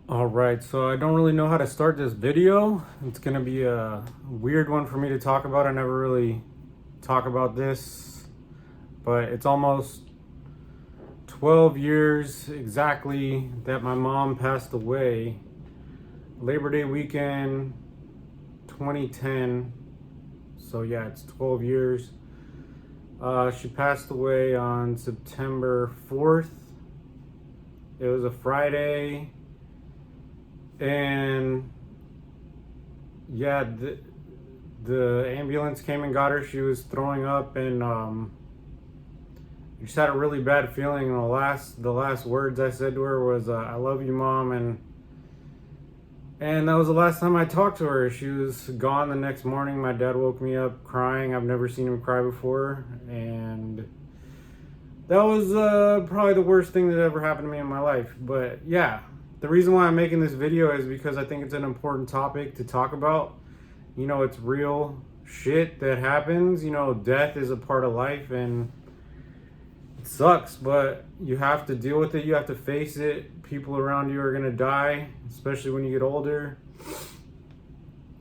Alright, so I don't really know how to start this video. It's gonna be a weird one for me to talk about. I never really talk about this, but it's almost 12 years exactly that my mom passed away. Labor Day weekend 2010. So yeah, it's 12 years. She passed away on September 4th. It was a Friday. And yeah, the ambulance came and got her. She was throwing up, and just had a really bad feeling. And the last words I said to her was, "I love you, Mom," and that was the last time I talked to her. She was gone the next morning. My dad woke me up crying. I've never seen him cry before, and that was probably the worst thing that ever happened to me in my life. But yeah. The reason why I'm making this video is because I think it's an important topic to talk about. You know, it's real shit that happens. You know, death is a part of life and it sucks, but you have to deal with it. You have to face it. People around you are going to die, especially when you get older.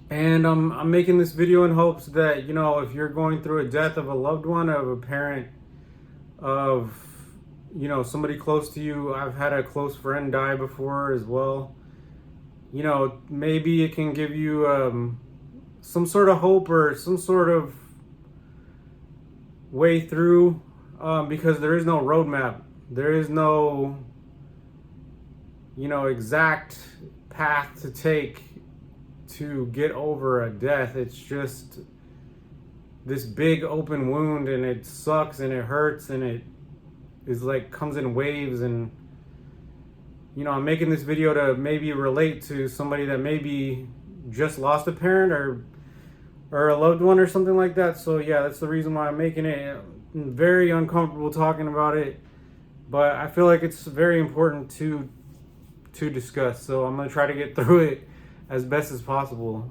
And I'm making this video in hopes that, you know, if you're going through a death of a loved one, of a parent, of somebody close to you. I've had a close friend die before as well. You know, maybe it can give you some sort of hope or some sort of way through, because there is no roadmap. There is no, exact path to take to get over a death. It's just this big open wound, and it sucks and it hurts, and it is like comes in waves. And I'm making this video to maybe relate to somebody that maybe just lost a parent or a loved one or something like that. So yeah, that's the reason why I'm making it. I'm very uncomfortable talking about it, but I feel like it's very important to discuss. So I'm gonna try to get through it as best as possible.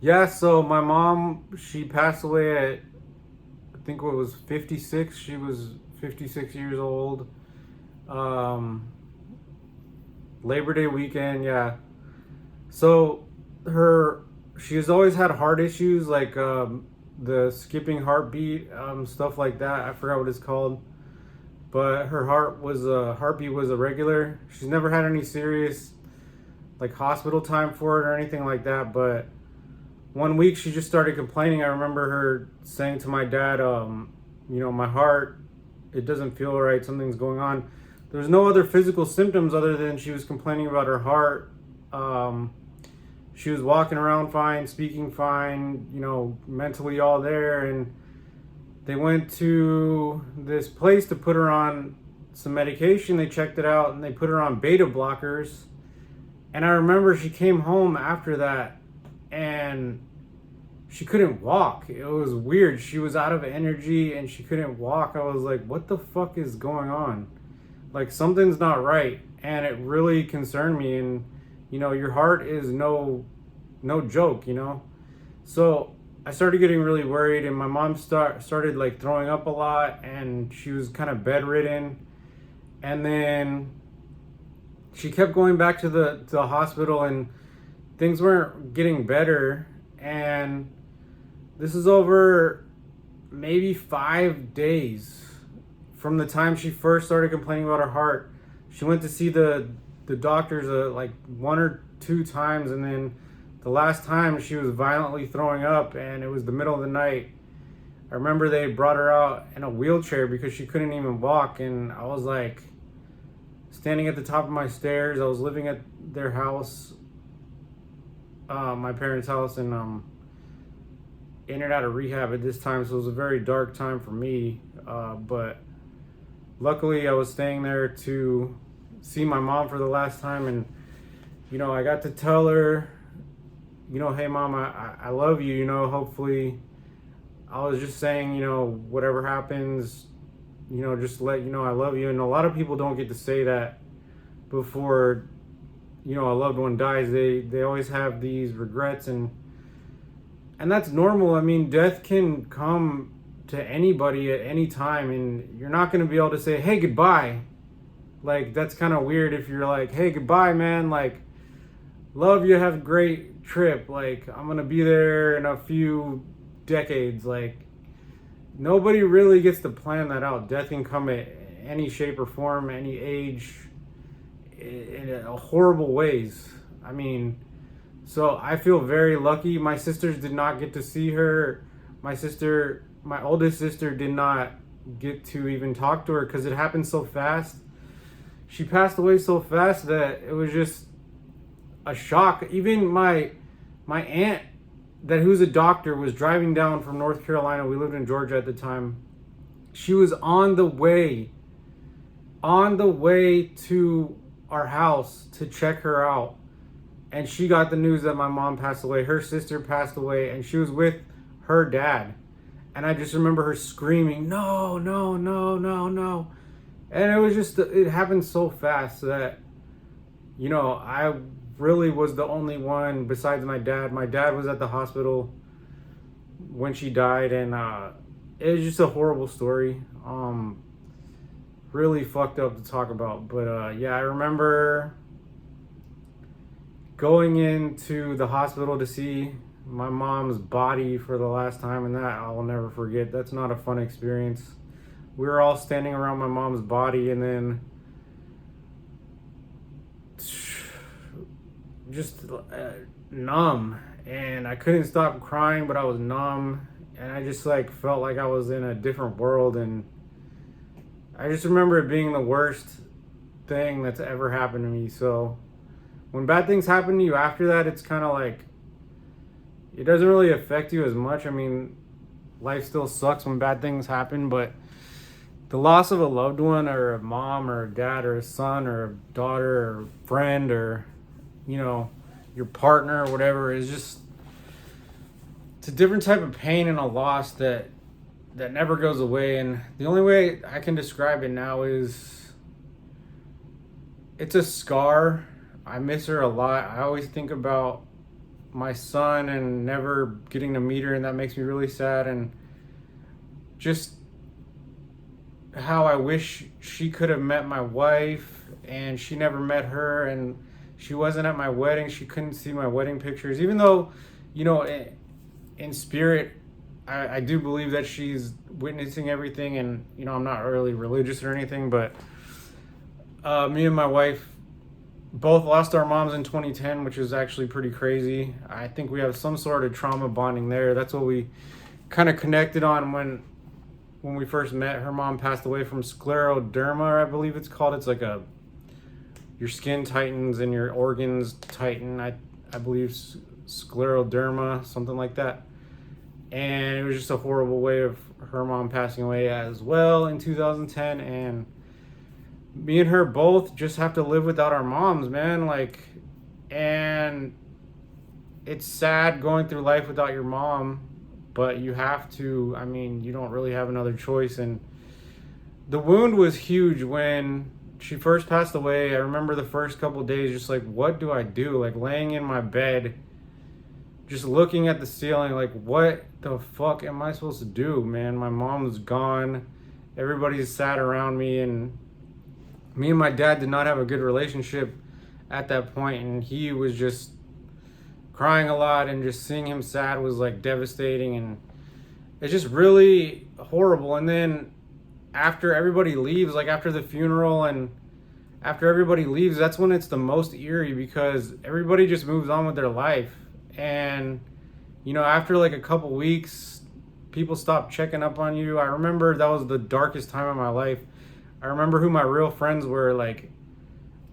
Yeah, so my mom, she passed away at, I think it was 56. She was 56 years old. Labor Day weekend, yeah. So she has always had heart issues, like the skipping heartbeat, stuff like that. I forgot what it's called. But her heartbeat was irregular. She's never had any serious like hospital time for it or anything like that. But one week she just started complaining. I remember her saying to my dad, my heart, it doesn't feel right. Something's going on. There's no other physical symptoms other than she was complaining about her heart. She was walking around fine, speaking fine, mentally all there. And they went to this place to put her on some medication. They checked it out and they put her on beta blockers. And I remember she came home after that and she couldn't walk. It was weird. She was out of energy and she couldn't walk. I was like, what the fuck is going on? Like, something's not right. And it really concerned me. And, your heart is no joke, So I started getting really worried, and my mom started like throwing up a lot, and she was kind of bedridden. And then she kept going back to the hospital, and things weren't getting better. And this is over maybe 5 days from the time she first started complaining about her heart. She went to see the doctors like 1 or 2 times, and then the last time she was violently throwing up, and it was the middle of the night. I remember they brought her out in a wheelchair because she couldn't even walk, and I was like standing at the top of my stairs. I was living at their house, my parents' house, and in and out of rehab at this time, so it was a very dark time for me. But luckily I was staying there to see my mom for the last time, and I got to tell her, hey Mom, I love you. Hopefully, I was just saying, whatever happens, just let you know I love you. And a lot of people don't get to say that before a loved one dies. They always have these regrets, and that's normal. I mean, death can come to anybody at any time, and you're not going to be able to say, hey, goodbye, Like, that's kind of weird if you're like, hey, goodbye, man. Like, love you, have a great trip. Like, I'm going to be there in a few decades. Like, nobody really gets to plan that out. Death can come at any shape or form, any age, in horrible ways. I mean, so I feel very lucky. My sisters did not get to see her. My oldest sister did not get to even talk to her because it happened so fast. She passed away so fast that it was just a shock. Even my aunt, that who's a doctor, was driving down from North Carolina. We lived in Georgia at the time. She was on the way to our house to check her out, and she got the news that my mom passed away. Her sister passed away, and she was with her dad. And I just remember her screaming, no, no, no, no, no. And it was just, it happened so fast that, you know, I really was the only one besides my dad. My dad was at the hospital when she died, and it was just a horrible story. Really fucked up to talk about. But yeah, I remember going into the hospital to see my mom's body for the last time, and that I'll never forget. That's not a fun experience. We were all standing around my mom's body, and then just numb, and I couldn't stop crying, but I was numb, and I just like felt like I was in a different world. And I just remember it being the worst thing that's ever happened to me. So when bad things happen to you after that, it's kind of like, it doesn't really affect you as much. I mean, life still sucks when bad things happen, but the loss of a loved one, or a mom or a dad or a son or a daughter or friend, or, you know, your partner or whatever, is just, it's a different type of pain and a loss that never goes away. And the only way I can describe it now is, it's a scar. I miss her a lot. I always think about my son and never getting to meet her, and that makes me really sad. And just how I wish she could have met my wife, and she never met her, and she wasn't at my wedding. She couldn't see my wedding pictures, even though, you know, in spirit, I do believe that she's witnessing everything. And, you know, I'm not really religious or anything, but me and my wife both lost our moms in 2010, which is actually pretty crazy. I think we have some sort of trauma bonding there. That's what we kind of connected on when we first met. Her mom passed away from scleroderma, I believe it's called. It's like your skin tightens and your organs tighten. I believe scleroderma, something like that. And it was just a horrible way of her mom passing away as well in 2010. And me and her both just have to live without our moms, man. Like, and it's sad going through life without your mom, but you have to. I mean, you don't really have another choice. And the wound was huge when she first passed away. I remember the first couple of days just like, what do I do? Like, laying in my bed, just looking at the ceiling, like, what the fuck am I supposed to do, man? My mom's gone. Everybody's sat around me, and me and my dad did not have a good relationship at that point, and he was just crying a lot, and just seeing him sad was like devastating, and it's just really horrible. And then after everybody leaves, like after the funeral and after everybody leaves, that's when it's the most eerie, because everybody just moves on with their life. And, you know, after like a couple weeks, people stop checking up on you. I remember that was the darkest time of my life. I remember who my real friends were. Like,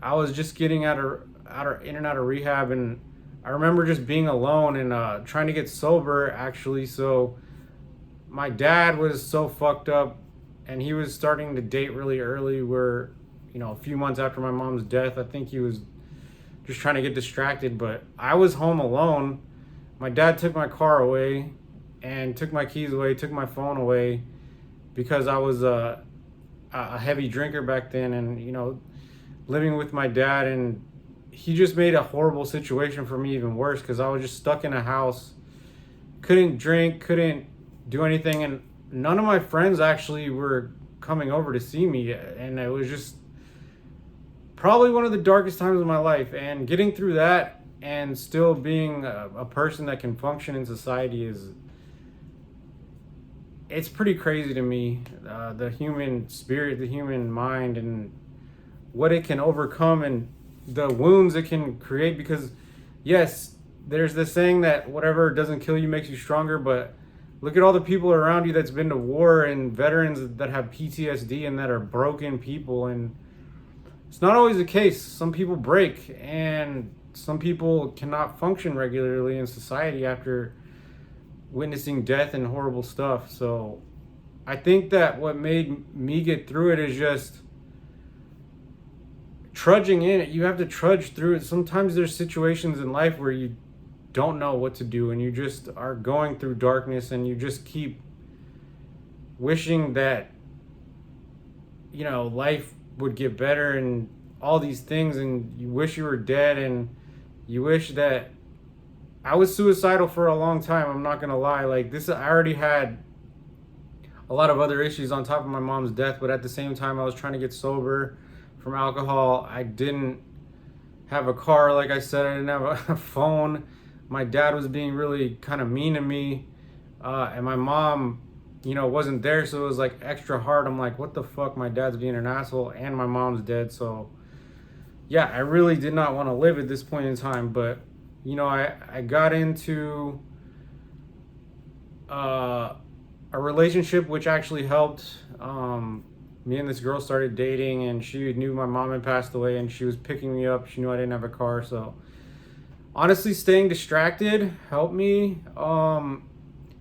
I was just getting in and out of rehab, and I remember just being alone and trying to get sober, actually. So my dad was so fucked up, and he was starting to date really early, where, you know, a few months after my mom's death. I think he was just trying to get distracted, but I was home alone. My dad took my car away and took my keys away, took my phone away, because I was a heavy drinker back then, and, you know, living with my dad, and he just made a horrible situation for me even worse, because I was just stuck in a house, couldn't drink, couldn't do anything, and none of my friends actually were coming over to see me, and it was just, probably one of the darkest times of my life, and getting through that and still being a person that can function in society is, it's pretty crazy to me. The human spirit, the human mind, and what it can overcome, and the wounds it can create. Because yes, there's this saying that whatever doesn't kill you makes you stronger, but look at all the people around you that's been to war, and veterans that have PTSD and that are broken people. And it's not always the case. Some people break, and some people cannot function regularly in society after witnessing death and horrible stuff. So I think that what made me get through it is just trudging in it. You have to trudge through it. Sometimes there's situations in life where you don't know what to do, and you just are going through darkness, and you just keep wishing that, you know, life would get better and all these things, and you wish you were dead, and you wish that I was suicidal for a long time. I'm not gonna lie. Like this, I already had a lot of other issues on top of my mom's death, but at the same time, I was trying to get sober from alcohol. I didn't have a car, like I said. I didn't have a phone. My dad was being really kind of mean to me, and my mom, you know, wasn't there, so it was like extra hard. I'm like, what the fuck? My dad's being an asshole, and my mom's dead. So yeah, I really did not want to live at this point in time. But you know, I got into a relationship which actually helped. Me and this girl started dating, and she knew my mom had passed away, and she was picking me up. She knew I didn't have a car, so honestly, staying distracted helped me.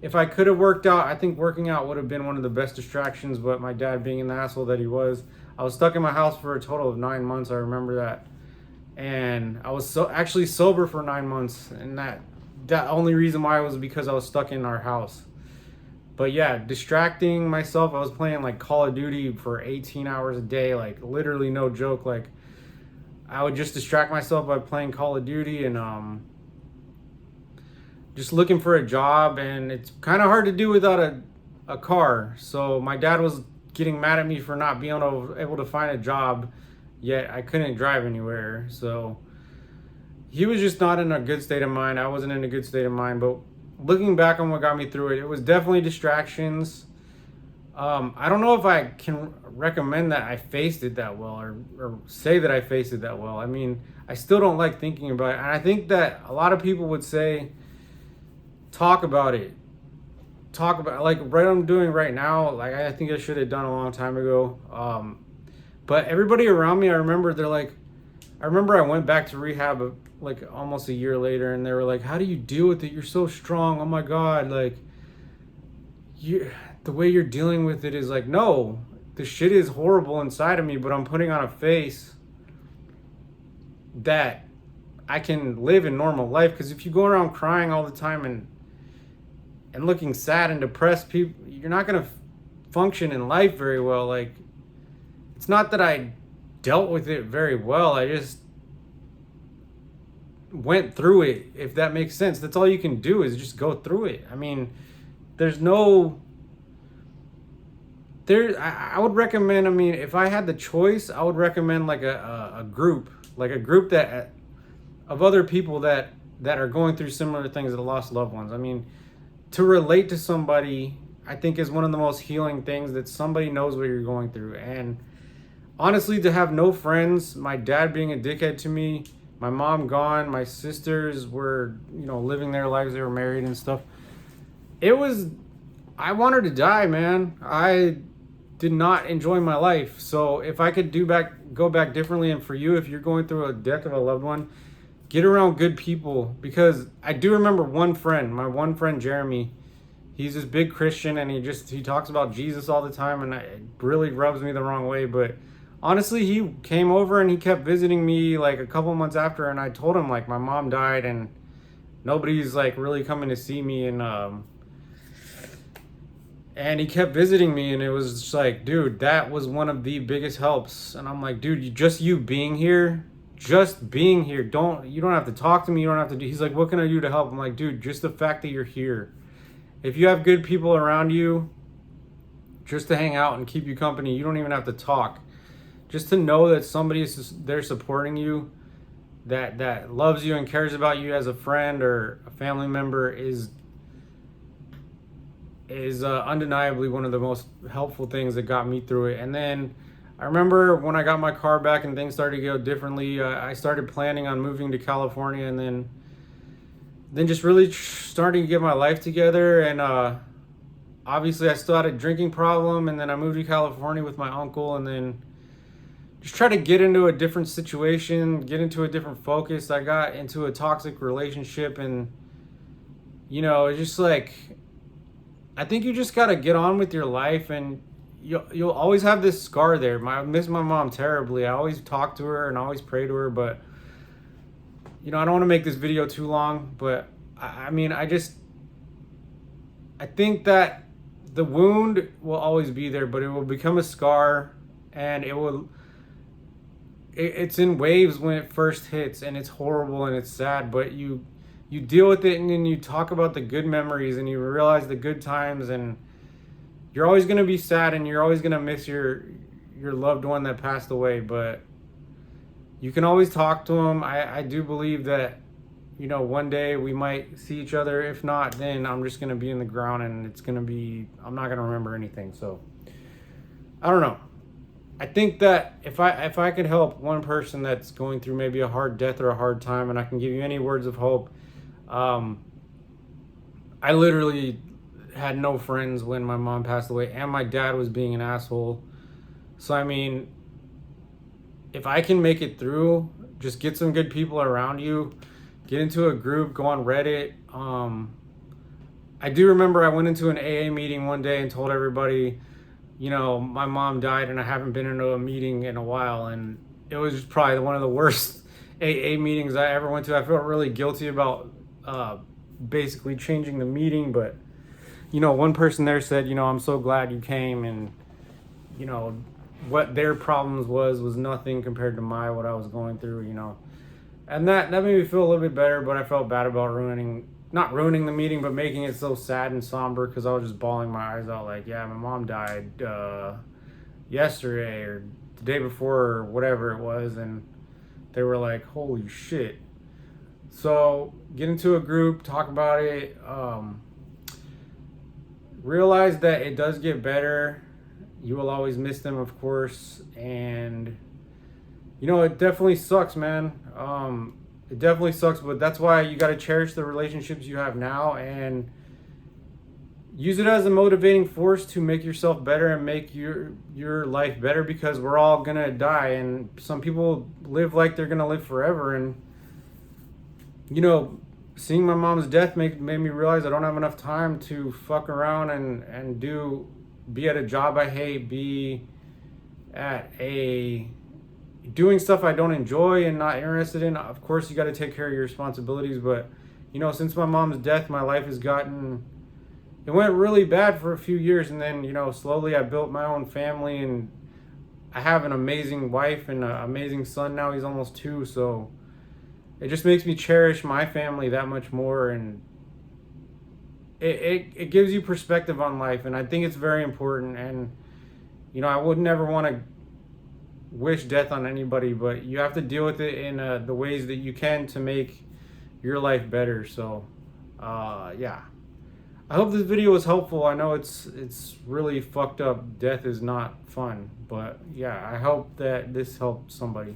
If I could have worked out, I think working out would have been one of the best distractions, but my dad being an asshole that he was, I was stuck in my house for a total of 9 months. I remember that. And I was actually sober for 9 months, and that only reason why was because I was stuck in our house. But yeah, distracting myself, I was playing like Call of Duty for 18 hours a day, like literally no joke. Like I would just distract myself by playing Call of Duty, and just looking for a job, and it's kind of hard to do without a car. So my dad was getting mad at me for not being able to find a job, yet I couldn't drive anywhere. So he was just not in a good state of mind. I wasn't in a good state of mind. But looking back on what got me through it, it was definitely distractions. I don't know if I can recommend that I faced it that well, or say that I faced it that well. I mean, I still don't like thinking about it. And I think that a lot of people would say, talk about it. Talk about, like what I'm doing right now, like I think I should have done a long time ago. But everybody around me, I remember I went back to rehab like almost a year later, and they were like, how do you deal with it? You're so strong. Oh my God. Like the way you're dealing with it is like, no, the shit is horrible inside of me, but I'm putting on a face that I can live a normal life. Because if you go around crying all the time and looking sad and depressed, people, you're not going to function in life very well. Like, it's not that I dealt with it very well. I just went through it, if that makes sense. That's all you can do, is just go through it. I mean, I would recommend, I mean, if I had the choice, I would recommend like a group that of other people that are going through similar things, that lost loved ones. I mean, to relate to somebody, I think, is one of the most healing things, that somebody knows what you're going through. And honestly, to have no friends, my dad being a dickhead to me, my mom gone, my sisters were, you know, living their lives, they were married and stuff. I wanted to die, man. I did not enjoy my life. So if I could go back differently, and for you, if you're going through a death of a loved one, get around good people. Because I do remember my one friend Jeremy, he's this big Christian, and he talks about Jesus all the time, and it really rubs me the wrong way. But honestly, he came over and he kept visiting me like a couple months after, and I told him like my mom died and nobody's like really coming to see me, and he kept visiting me, and it was just like, dude, that was one of the biggest helps. And I'm like, dude, you being here, you don't have to talk to me, you don't have to do. He's like, what can I do to help? I'm like, dude, just the fact that you're here. If you have good people around you just to hang out and keep you company, you don't even have to talk. just to know that somebody is there supporting you, that loves you and cares about you as a friend or a family member is undeniably one of the most helpful things that got me through it. And then I remember when I got my car back and things started to go differently, I started planning on moving to California, and then just really starting to get my life together. And obviously I still had a drinking problem, and then I moved to California with my uncle, and then just try to get into a different situation, get into a different focus. I got into a toxic relationship, and it's just like, I think you just got to get on with your life, and you'll always have this scar there. I miss my mom terribly. I always talk to her and always pray to her, but I don't want to make this video too long, but I mean, I think that the wound will always be there, but it will become a scar, and it's in waves when it first hits, and it's horrible and it's sad, but you deal with it, and then you talk about the good memories, and you realize the good times, and you're always going to be sad, and you're always going to miss your loved one that passed away, but you can always talk to them. I do believe that one day we might see each other. If not, then I'm just going to be in the ground, and I'm not going to remember anything. So I don't know. I think that if I could help one person that's going through maybe a hard death or a hard time, and I can give you any words of hope. I literally had no friends when my mom passed away, and my dad was being an asshole. So I mean, if I can make it through, just get some good people around you, get into a group, go on Reddit. I do remember I went into an AA meeting one day and told everybody, my mom died, and I haven't been into a meeting in a while, and it was probably one of the worst AA meetings I ever went to. I felt really guilty about basically changing the meeting, but one person there said, I'm so glad you came, and what their problems was nothing compared to what I was going through, and that made me feel a little bit better. But I felt bad about not ruining the meeting, but making it so sad and somber, because I was just bawling my eyes out like, yeah, my mom died yesterday or the day before or whatever it was, and they were like, holy shit. So get into a group, talk about it, realize that it does get better. You will always miss them, of course, and it definitely sucks, man. It definitely sucks, but that's why you got to cherish the relationships you have now, and use it as a motivating force to make yourself better and make your life better, because we're all gonna die, and some people live like they're gonna live forever. And seeing my mom's death made me realize I don't have enough time to fuck around and be at a job I hate, be at doing stuff I don't enjoy and not interested in. Of course, you got to take care of your responsibilities, but since my mom's death, my life it went really bad for a few years, and then slowly I built my own family, and I have an amazing wife and an amazing son now. He's almost 2, so it just makes me cherish my family that much more, and it gives you perspective on life, and I think it's very important. And I would never want to wish death on anybody, but you have to deal with it in the ways that you can to make your life better. So yeah, I hope this video was helpful. I know it's really fucked up. Death is not fun, but yeah, I hope that this helped somebody.